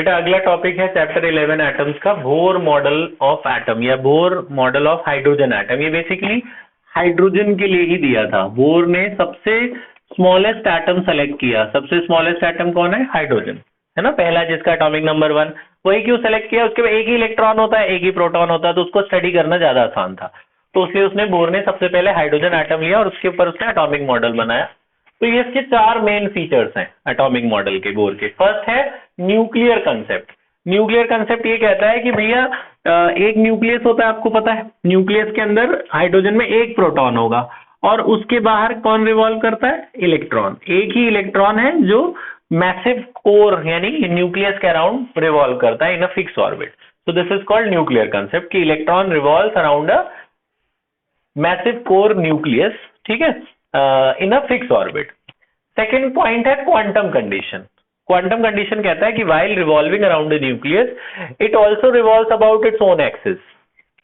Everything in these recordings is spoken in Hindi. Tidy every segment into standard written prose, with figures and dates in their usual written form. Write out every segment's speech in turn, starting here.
बेटा अगला टॉपिक है चैप्टर 11 एटम्स का, बोर मॉडल ऑफ एटम या bore model of hydrogen atom. ये बेसिकली हाइड्रोजन के लिए ही दिया था। बोर ने सबसे स्मॉलेस्ट एटम सेलेक्ट किया। सबसे स्मॉलेस्ट एटम कौन है? हाइड्रोजन, है ना, पहला जिसका एटॉमिक नंबर 1। वही क्यों सेलेक्ट किया? उसके बाद एक ही इलेक्ट्रॉन होता है, एक ही प्रोटॉन होता है, तो उसको स्टडी करना ज्यादा आसान था, तो इसलिए उसने बोर ने सबसे पहले हाइड्रोजन एटम लिया और उसके ऊपर उसने एटॉमिक मॉडल बनाया। तो ये इसके 4 मेन फीचर्स हैं एटॉमिक मॉडल के, बोर के। फर्स्ट है न्यूक्लियर कंसेप्ट। न्यूक्लियर कंसेप्ट ये कहता है कि भैया एक न्यूक्लियस होता है, आपको पता है, न्यूक्लियस के अंदर हाइड्रोजन में एक प्रोटॉन होगा और उसके बाहर कौन रिवॉल्व करता है? इलेक्ट्रॉन। एक ही इलेक्ट्रॉन है जो मैसिव कोर यानी न्यूक्लियस के अराउंड रिवॉल्व करता है in a fix orbit. So this is called nuclear concept कि electron revolves around a massive core nucleus, ठीक है, in a fix orbit. Second point है क्वांटम कंडीशन। क्वांटम कंडीशन कहता है कि while revolving around the nucleus it also revolves about its own axis.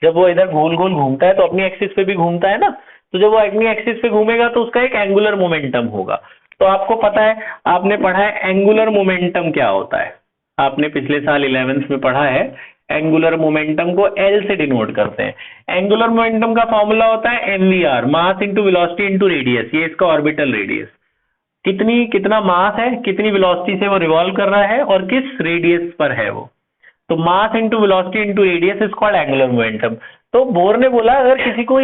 जब वो इधर गोल गोल घूमता है तो अपनी एक्सिस पे भी घूमता है ना, तो जब वो अपनी एक्सिस पे घूमेगा तो उसका एक एंगुलर मोमेंटम होगा। तो आपको पता है, आपने पढ़ा है एंगुलर मोमेंटम क्या होता है, आपने पिछले साल 11th में पढ़ा है। एंगुलर मोमेंटम को एल से डिनोट करते हैं। एंगुलर मोमेंटम का फॉर्मूला होता है mvr, mass into velocity into radius. ये इसका ऑर्बिटल रेडियस, कितना मास है, कितनी वेलोसिटी से वो रिवॉल्व कर रहा है और किस रेडियस पर है वो। तो mass into velocity into radius is called angular momentum. तो बोर ने बोला अगर किसी को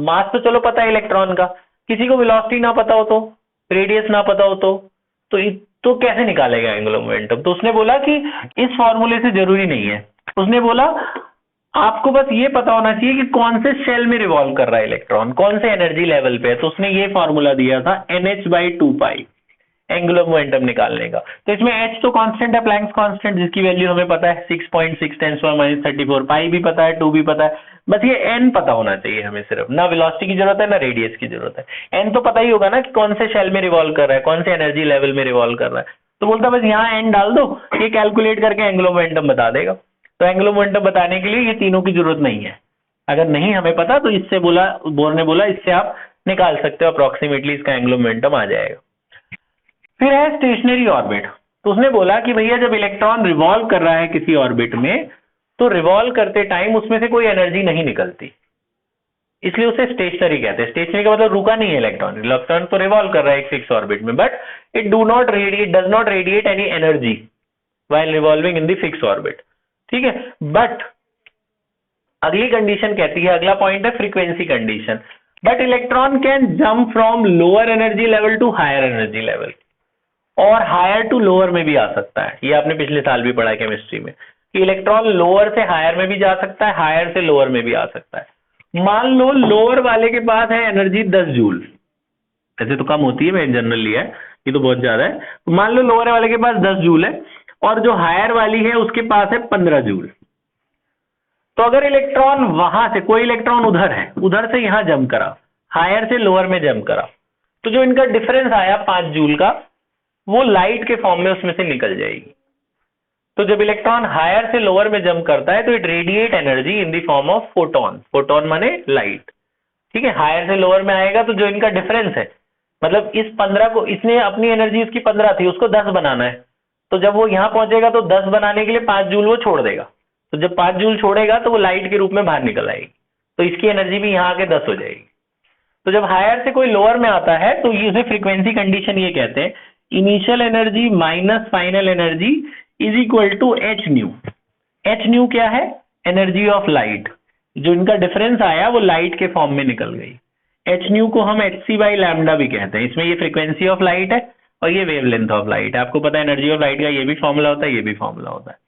मास तो चलो पता है इलेक्ट्रॉन का, किसी को वेलोसिटी ना पता हो तो, रेडियस ना पता हो तो कैसे निकालेगा एंगुलर मोमेंटम? तो उसने बोला कि इस फॉर्मूले से जरूरी नहीं है। उसने बोला आपको बस ये पता होना चाहिए कि कौन से शेल में रिवॉल्व कर रहा है इलेक्ट्रॉन, कौन से एनर्जी लेवल पे है। तो उसने ये फॉर्मूला दिया था NH/2π एंगुलर मोमेंटम निकालने का। तो इसमें H तो कांस्टेंट है, प्लैंक्स कांस्टेंट, जिसकी वैल्यू हमें पता है 6.6 × 10⁻34। पाई भी पता है, 2 भी पता है, बस ये n पता होना चाहिए हमें। सिर्फ ना वेलोसिटी की जरूरत है ना रेडियस की जरूरत है। n तो पता ही होगा ना कि कौन से शेल में रिवॉल्व कर रहा है, कौन से एनर्जी लेवल में रिवॉल्व कर रहा है। तो बोलता बस यहाँ n डाल दो, ये कैलकुलेट करके एंगुलर मोमेंटम बता देगा। तो एंगुलर मोमेंटम बताने के लिए ये तीनों की जरूरत नहीं है। अगर नहीं हमें पता तो इससे बोला, बोर ने बोला इससे आप निकाल सकते हो, अप्रोक्सीमेटली इसका एंगुलर मोमेंटम आ जाएगा। फिर है स्टेशनरी ऑर्बिट। तो उसने बोला कि भैया जब इलेक्ट्रॉन रिवॉल्व कर रहा है किसी ऑर्बिट में, तो रिवॉल्व करते टाइम उसमें से कोई एनर्जी नहीं निकलती, इसलिए उसे स्टेशनरी कहते हैं। स्टेशनरी का मतलब रुका नहीं है इलेक्ट्रॉन। इलेक्ट्रॉन तो रिवॉल्व कर रहा है एक फिक्स ऑर्बिट में, but it does not radiate any energy while revolving in the fix orbit, ठीक है। बट अगली कंडीशन कहती है, अगला पॉइंट है frequency condition. But electron can jump from lower energy level to higher energy level, और हायर टू लोअर में भी आ सकता है। ये आपने पिछले साल भी पढ़ा है केमिस्ट्री में कि इलेक्ट्रॉन लोअर से हायर में भी जा सकता है, हायर से लोअर में भी आ सकता है। मान लो लोअर वाले के पास है एनर्जी 10 जूल, ऐसे तो कम होती है, मैं जनरल लिया है, ये तो बहुत ज्यादा है। मान लो लोअर वाले के पास 10 जूल है और जो हायर वाली है उसके पास है 15 जूल। तो अगर इलेक्ट्रॉन वहां से, कोई इलेक्ट्रॉन उधर है, उधर से यहां जंप करा, हायर से लोअर में जंप करा, तो जो इनका डिफरेंस आया 5 जूल का, वो लाइट के फॉर्म में उसमें से निकल जाएगी। तो जब इलेक्ट्रॉन हायर से लोअर में जंप करता है तो it radiate energy in the form of photon. Photon माने लाइट, ठीक है। हायर से लोअर में आएगा तो जो इनका डिफरेंस है, मतलब इस 15 को, इसने अपनी एनर्जी इसकी 15 थी, उसको 10 बनाना है, तो जब वो यहां पहुंचेगा तो 10 बनाने के लिए 5 जूल वो छोड़ देगा। तो जब 5 जूल छोड़ेगा तो वो लाइट के रूप में बाहर निकल आएगी, तो इसकी एनर्जी भी यहाँ आके 10 हो जाएगी। तो जब हायर से कोई लोअर में आता है तो इसे फ्रीक्वेंसी कंडीशन ये कहते हैं, initial energy minus final energy is equal to H nu. H nu क्या है? Energy of light. जो इनका डिफरेंस आया वो लाइट के फॉर्म में निकल गई। एच न्यू को हम hc/λ भी कहते हैं। इसमें ये फ्रीक्वेंसी ऑफ लाइट है और ये वेवलेंथ ऑफ लाइट है। आपको पता है एनर्जी ऑफ लाइट का ये भी फॉर्मूला होता है, ये भी फॉर्मूला होता है।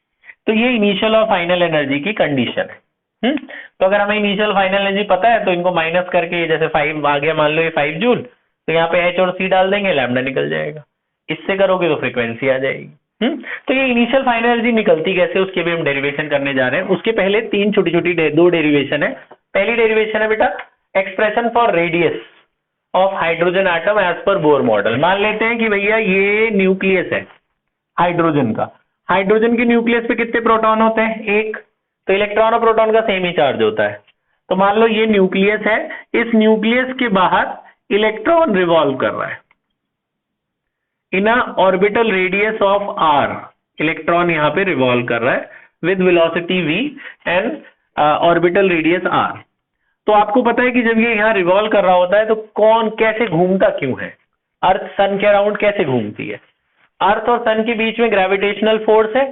तो ये इनिशियल और फाइनल एनर्जी की कंडीशन है। तो अगर हमें इनिशियल फाइनल एनर्जी पता है तो इनको माइनस करके, जैसे 5 आ गया, मान लो ये 5 जूल, तो यहाँ पे h और c डाल देंगे, लैम्डा निकल जाएगा। इससे करोगे तो फ्रीक्वेंसी आ जाएगी। तो ये इनिशियल फाइनल एनर्जी निकलती कैसे, उसके भी हम डेरिवेशन करने जा रहे हैं। उसके पहले 3 छोटी छोटी 2 डेरिवेशन है। पहली डेरिवेशन है बेटा expression for radius of hydrogen atom as per Bohr model. मान लेते हैं कि भैया ये न्यूक्लियस है हाइड्रोजन का। हाइड्रोजन के न्यूक्लियस पे कितने प्रोटॉन होते हैं? 1। तो इलेक्ट्रॉन और प्रोटॉन का सेम ही चार्ज होता है। तो मान लो ये न्यूक्लियस है, इस न्यूक्लियस के बाहर इलेक्ट्रॉन रिवॉल्व कर रहा है in a orbital radius of r। Electron यहाँ पे रिवॉल्व कर रहा है with velocity v and orbital radius r। तो आपको पता है कि जब ये यहाँ रिवॉल्व कर रहा होता है तो कौन कैसे घूमता क्यों है, अर्थ सन के अराउंड कैसे घूमती है। अर्थ और सन के बीच में ग्रेविटेशनल फोर्स है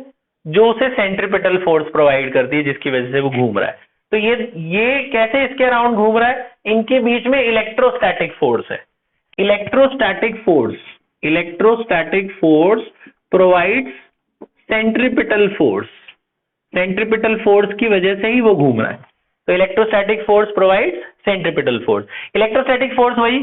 जो उसे सेंट्रीपिटल फोर्स प्रोवाइड करती है जिसकी वजह से वो घूम रहा है। तो ये कैसे इसके अराउंड घूम रहा है, इनके बीच में इलेक्ट्रोस्टैटिक फोर्स है। Electrostatic force provides centripetal force, centripetal force की वजह से ही वो घूम रहा है। तो electrostatic force provides centripetal force. Electrostatic force वही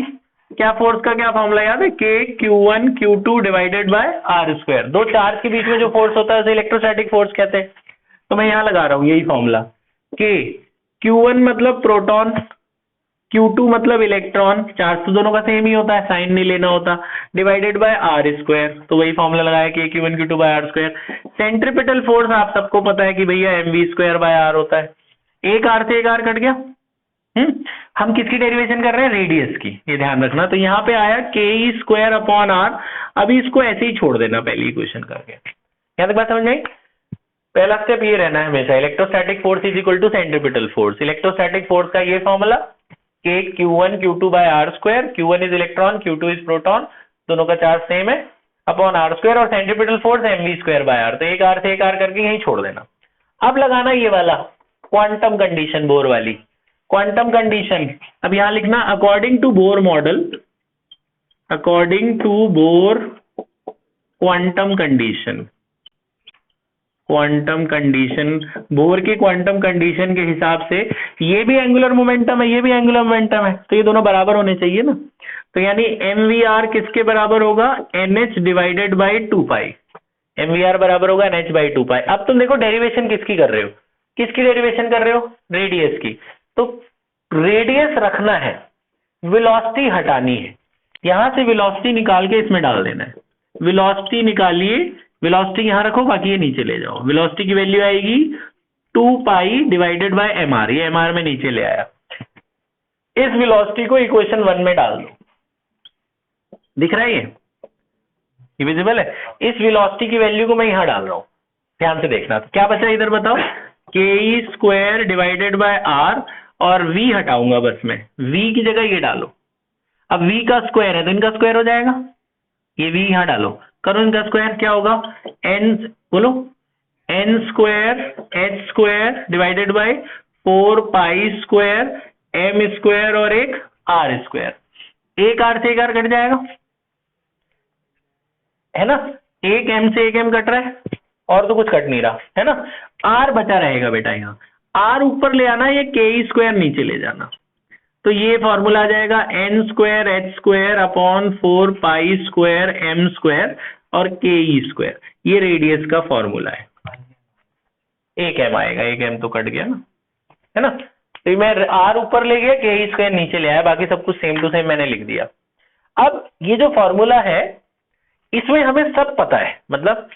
क्या, फोर्स का क्या फॉर्मूला याद है, के Q1 Q2 divided by are square. दो चार्ज के बीच में जो फोर्स होता है उसे इलेक्ट्रोस्टैटिक फोर्स कहते हैं। तो मैं यहां लगा रहा हूं यही फॉर्मूला, के Q1 मतलब प्रोटॉन, Q2 मतलब इलेक्ट्रॉन, चार्ज तो दोनों का सेम ही होता है, साइन नहीं लेना होता, डिवाइडेड बाय आर स्क्वायर। तो वही फॉर्मूला लगाया कि Q1 Q2 by are square. Centripetal force आप सबको पता है कि भैया mv स्क्वायर बाय आर होता है। एक आर से एक आर कट गया। हम किसकी डेरिवेशन कर रहे हैं, रेडियस की, ये ध्यान रखना। तो यहाँ पे आया के स्क्वायर अपॉन आर। अभी इसको ऐसे ही छोड़ देना पहली इक्वेशन करके। यहाँ तक बात समझ में आई। पहला स्टेप ये रहना है हमेशा, electrostatic force is equal to centripetal force. Electrostatic force का ये फॉर्मूला के Q1 Q2 by are square, Q1 is electron, Q2 is proton, दोनों का चार्ज सेम है, अपॉन आर स्क्वायर, और centripetal force mv square by R. तो एक आर से एक आर करके यही छोड़ देना। अब लगाना ये वाला क्वांटम कंडीशन, बोर वाली क्वांटम कंडीशन। अब यहां लिखना according to Bohr model, according to Bohr quantum condition, quantum condition, Bohr के क्वांटम कंडीशन के हिसाब से ये भी एंगुलर मोमेंटम है, ये भी एंगुलर मोमेंटम है, तो ये दोनों बराबर होने चाहिए ना। तो यानी mvr किसके बराबर होगा, nh divided by 2 pi. mvr बराबर होगा nh बाई 2 पाई। अब तुम देखो डेरिवेशन किसकी कर रहे हो, किसकी डेरिवेशन कर रहे हो, रेडियस की। तो रेडियस रखना है, वेलोसिटी हटानी है, यहां से वेलोसिटी निकाल के इसमें डाल देना है। वेलोसिटी निकालिए, वेलोसिटी यहां रखो, बाकी ये नीचे ले जाओ। वेलोसिटी की वैल्यू आएगी 2 पाई डिवाइडेड बाय mr, ये mr में नीचे ले आया। इस वेलोसिटी को इक्वेशन 1 में डाल दो, दिख रहा है ये विजिबल है। इस वेलोसिटी की वैल्यू को मैं यहां डाल रहा हूं, ध्यान से देखना। तो क्या बचा इधर बताओ, के स्क्वायर डिवाइडेड बाय आर, और v हटाऊंगा बस मैं, v की जगह ये डालो। अब v का स्क्वायर है तो इनका स्क्वायर हो जाएगा, ये v यहां डालो, करो इनका स्क्वायर, क्या होगा n, बोलो n square h square divided by 4 pi square m square और एक r स्क्वायर। एक r से एक r कट जाएगा है ना, एक m से एक m कट रहा है, और तो कुछ कट नहीं रहा है ना। r बचा रहेगा बेटा, यहाँ r ऊपर ले आना, ये के स्क्वायर नीचे ले जाना। तो ये फॉर्मूला आ जाएगा n square h square upon 4 pi square m square और के स्क्वायर। ये रेडियस का फॉर्मूला है। एक m आएगा, एक m तो कट गया ना, है ना। तो मैं r ऊपर ले गया, के स्क्वायर नीचे ले आया, बाकी सब कुछ सेम टू सेम मैंने लिख दिया। अब ये जो फॉर्मूला है इसमें हमें सब पता है, मतलब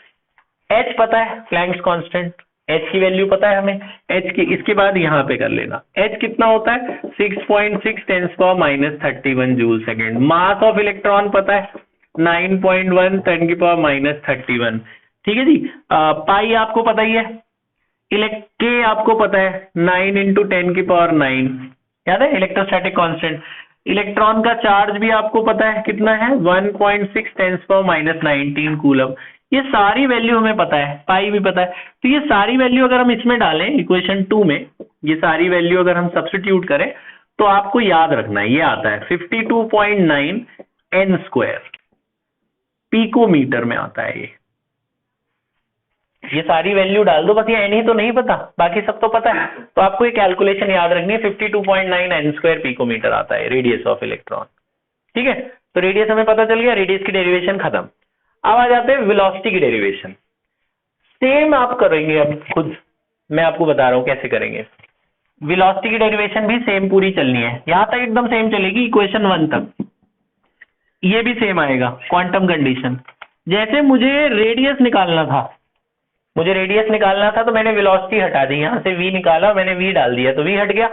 h पता है, प्लैंक्स कांस्टेंट, h की वैल्यू पता है हमें, h की, इसके बाद यहाँ पे कर लेना, h कितना होता है 6.6 × 10⁻31 joule second. Mass of electron पता है 9.1 × 10⁻31, ठीक है जी। पाई आपको पता ही है, के आपको पता है 9 × 10⁹, याद है इलेक्ट्रोस्टैटिक कांस्टेंट। इलेक्ट्रॉन का चार्ज भी आपको पता है कितना है 1.6 × 10⁻19 कूलम। ये सारी वैल्यू हमें पता है, पाई भी पता है। तो ये सारी वैल्यू अगर हम इसमें डालें इक्वेशन 2 में, ये सारी वैल्यू अगर हम सब्स्टिट्यूट करें तो आपको याद रखना है, ये आता है 52.9 n स्क्वायर, पिकोमीटर में आता है ये सारी वैल्यू डाल दो, बस ये n ही तो नहीं पता, बाकी सब तो पता है। तो आपको ये कैलकुलेशन याद रखनी है, 52.9 n स्क्वायर पिकोमीटर आता है रेडियस ऑफ इलेक्ट्रॉन, ठीक है। तो रेडियस हमें पता चल गया, रेडियस की डेरिवेशन खत्म। अब आ जाते हैं वेलोसिटी की डेरिवेशन। सेम आप करेंगे, अब खुद मैं आपको बता रहा हूं कैसे करेंगे। वेलोसिटी की डेरिवेशन भी सेम पूरी चलनी है, यहां तक एकदम सेम चलेगी इक्वेशन 1 तक, ये भी सेम आएगा क्वांटम कंडीशन। जैसे मुझे रेडियस निकालना था, तो मैंने वेलोसिटी हटा दी, यहां से v निकाला, मैंने v डाल दिया तो v हट गया,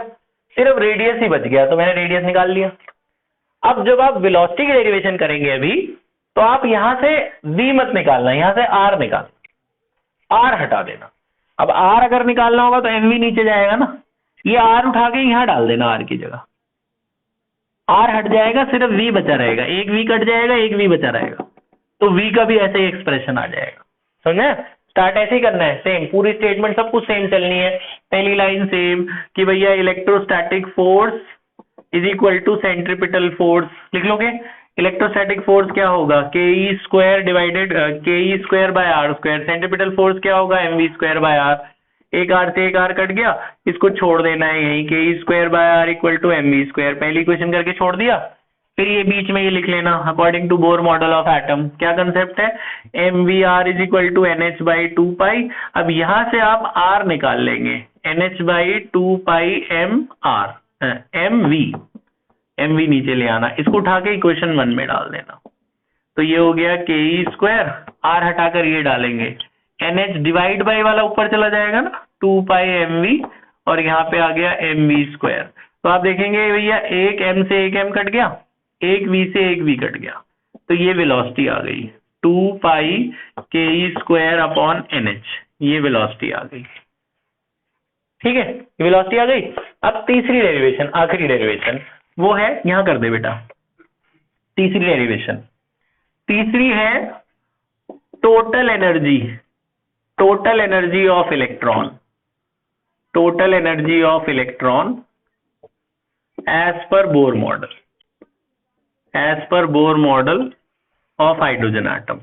सिर्फ रेडियस ही बच गया, तो मैंने रेडियस निकाल लिया। अब जब आप वेलोसिटी की डेरिवेशन करेंगे अभी, तो आप यहां से v मत निकालना, यहां से r निकालना, आर हटा देना। अब आर अगर निकालना होगा तो एमवी नीचे जाएगा ना, ये आर उठा के यहाँ डाल देना आर की जगह, आर हट जाएगा, सिर्फ वी बचा रहेगा, एक वी कट जाएगा, एक वी बचा रहेगा, तो वी का भी ऐसे ही एक्सप्रेशन आ जाएगा। समझे? स्टार्ट ऐसे ही करना है, सेम पूरी स्टेटमेंट सब कुछ सेम चलनी है। पहली लाइन सेम कि भैया electrostatic force is equal to centripetal force, लिख लोगे। इलेक्ट्रोस्टैटिक फोर्स क्या होगा, के e square divided k e square by are square, centripetal force क्या होगा, m v square by r, एक आर से एक आर कट गया, इसको छोड़ देना है यही, k e square by r equal to m v square, पहली इक्वेशन करके छोड़ दिया। फिर ये बीच में ये लिख लेना according to Bohr model of atom, क्या कंसेप्ट है, m v r is equal to n h by two pi. अब यहां से आप आर निकाल लेंगे, n h by two pi m r, m v नीचे ले आना, इसको उठा के इक्वेशन 1 में डाल देना, तो ये हो गया के ई स्क्वायर, आर हटाकर ये डालेंगे, एन एच डिवाइड बाई वाला ऊपर चला जाएगा ना, टू पाई एम वी, और यहाँ पे आ गया एम वी स्क्वायर। तो आप देखेंगे भैया एक एम से एक एम कट गया, एक वी से एक वी कट गया, तो ये वेलोसिटी आ गई 2 पाई के e square upon N H, ये वेलोसिटी आ गई। ठीक है, वेलोसिटी आ गई। अब तीसरी डेरिवेशन, आखिरी डेरिवेशन वो है, यहां कर दे बेटा, तीसरी डेरिवेशन, तीसरी है total energy, total energy of electron, total energy of electron as per Bohr model, as per Bohr model of hydrogen atom.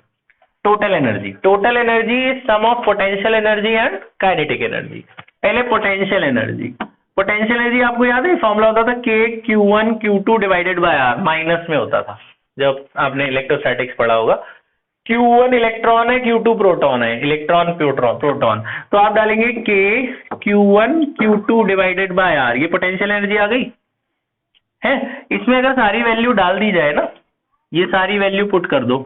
Total energy is sum of potential energy and kinetic energy. पहले potential energy आपको याद है फॉर्मूला होता था K Q1 Q2 divided bye R, minus में होता था जब आपने इलेक्ट्रोस्टैटिक्स पढ़ा होगा। Q1 इलेक्ट्रॉन है, Q2 प्रोटॉन है, इलेक्ट्रॉन प्रोटॉन, तो आप डालेंगे K Q1 Q2 divided bye R, ये पोटेंशियल एनर्जी आ गई है। इसमें अगर सारी वैल्यू डाल दी जाए ना, ये सारी वैल्यू पुट कर दो,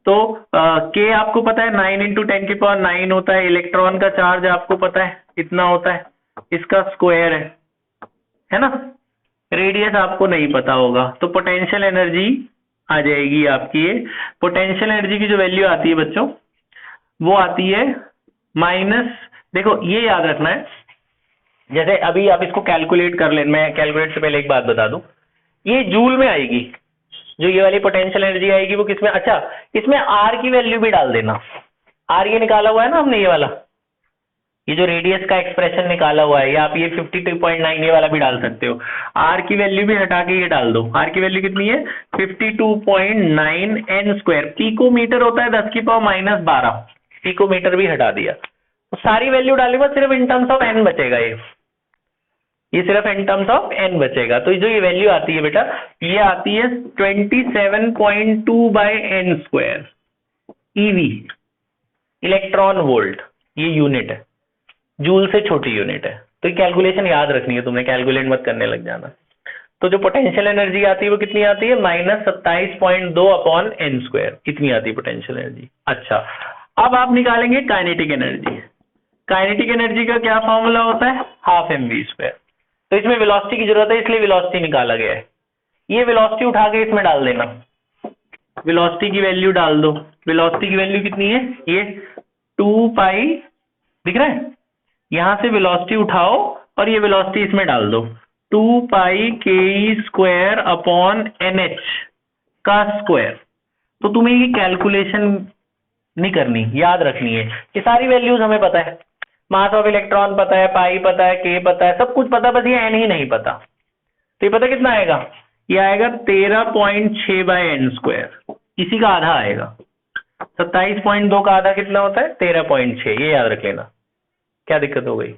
तो के आपको पता है 9 इंटू 10 की पावर 9 होता है, इलेक्ट्रॉन का चार्ज आपको पता है इतना होता है, इसका स्क्वायर है ना, रेडियस आपको नहीं पता होगा, तो पोटेंशियल एनर्जी आ जाएगी आपकी। ये पोटेंशियल एनर्जी की जो वैल्यू आती है बच्चों, वो आती है माइनस, देखो ये याद रखना है, जैसे अभी आप इसको कैलकुलेट कर लें, मैं कैलकुलेट से पहले एक बात बता दूं, ये जूल में आएगी, जो ये वाली पोटेंशियल एनर्जी आएगी वो किसमें, अच्छा इसमें आर की वैल्यू भी डाल देना, आर ये निकाला हुआ है ना हमने, ये वाला, ये जो रेडियस का एक्सप्रेशन निकाला हुआ है, या आप ये 52.9 ये वाला भी डाल सकते हो, आर की वैल्यू भी हटा के ये डाल दो, आर की वैल्यू कितनी है 52.9 एन स्क्वायर, पिकोमीटर होता है 10 की पावर माइनस 12, पिकोमीटर भी हटा दिया, तो सारी वैल्यू डालेगा, सिर्फ इन टर्म्स ऑफ एन बचेगा, ये सिर्फ इन टर्म्स ऑफ एन बचेगा। तो जो ये वैल्यू आती है बेटा, ये आती है 27.2 by N square eV, electron volt, ये यूनिट है, जूल से छोटी यूनिट है, तो ये कैलकुलेशन याद रखनी है तुमने, कैलकुलेट मत करने लग जाना। तो जो पोटेंशियल एनर्जी आती है वो कितनी आती है, -27.2 अपॉन एन स्क्वायर, इतनी आती है पोटेंशियल एनर्जी। अच्छा, अब आप निकालेंगे काइनेटिक एनर्जी, काइनेटिक एनर्जी का क्या फॉर्मूला होता है, हाफ एम वी स्क्वायर, तो इसमें वेलोसिटी की जरूरत है, इसलिए वेलोसिटी निकाला गया है, ये वेलोसिटी उठा के इसमें डाल देना, वेलोसिटी की वैल्यू डाल दो, वेलोसिटी की वैल्यू कितनी है, ये 2 पाई दिख रहा है, यहां से वेलोसिटी उठाओ और ये वेलोसिटी इसमें डाल दो, 2 पाई के e square upon N H का स्क्वायर। तो तुम्हें ये कैलकुलेशन नहीं करनी, याद रखनी है, ये सारी वैल्यूज हमें पता है, मास ऑफ इलेक्ट्रॉन पता है, पाई पता है, के पता है, सब कुछ पता, बस ये एन ही नहीं पता। तो ये पता कितना आएगा, ये आएगा 13.6 बाय एन स्क्वायर, इसी का आधा आएगा, 27.2 का आधा कितना होता है 13.6, ये याद रख लेना। क्या दिक्कत हो गई,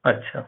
अच्छा